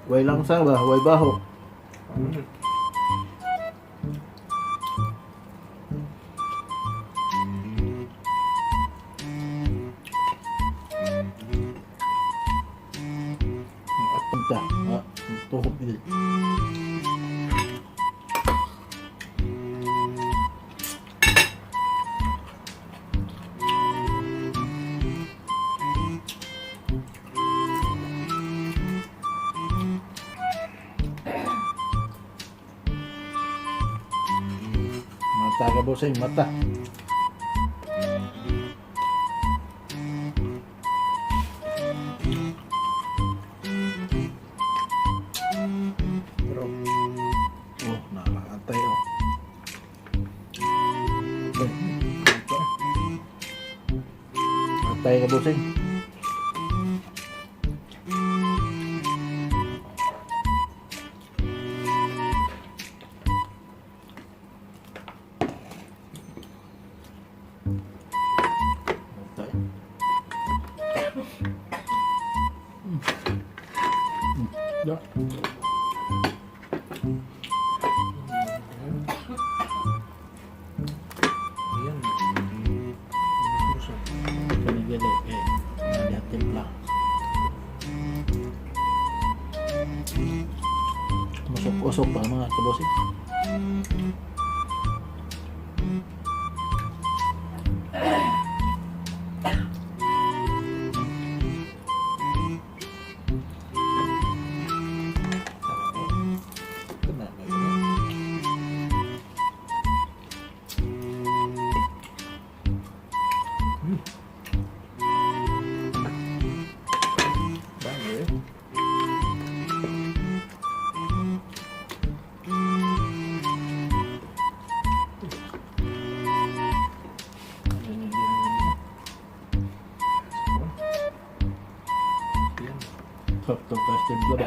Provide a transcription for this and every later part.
Way lang sa ba? Way baho. At punta. Tuhok din. Mata ka bossing, mata. Oh, nakakantay oh. Matay ka bossing. Ya. Kanigala ada timpla. Masuk-usok pa mga kabosing. Faktor plastik dulu.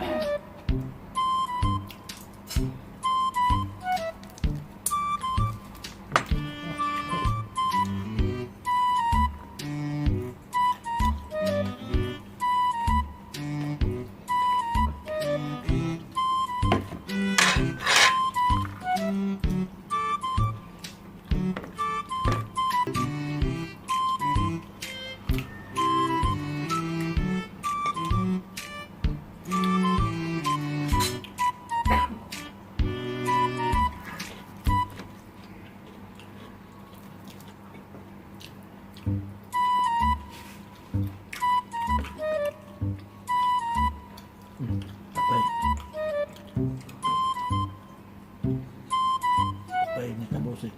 Patay. Patay ni kabosing.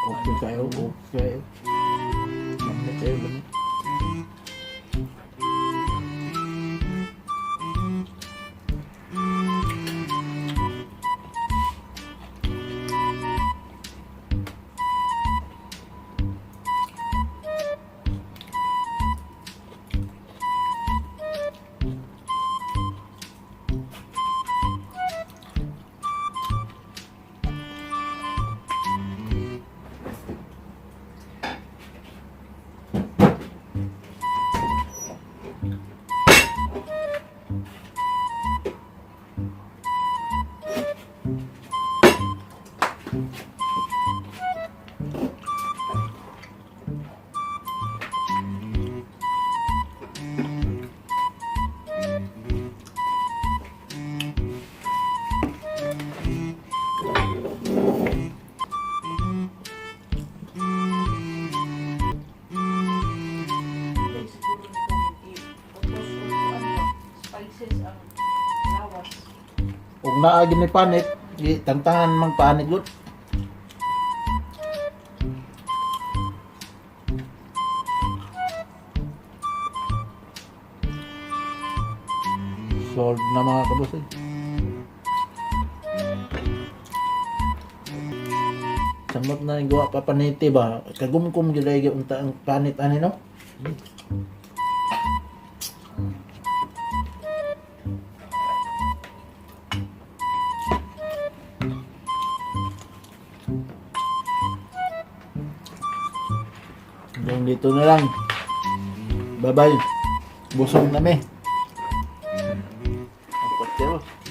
Okay kayo, okay. Lamig kayo, lamig. Kung naagin ni panit, tantangan mang panit yun. Solved na mga kabusay. Samot na yung gawa pa paniti ba? Kagumkum gilay unta ang panit ani no? Hanggang dito na lang. Bye-bye. Busog na me. Ang kotse mo.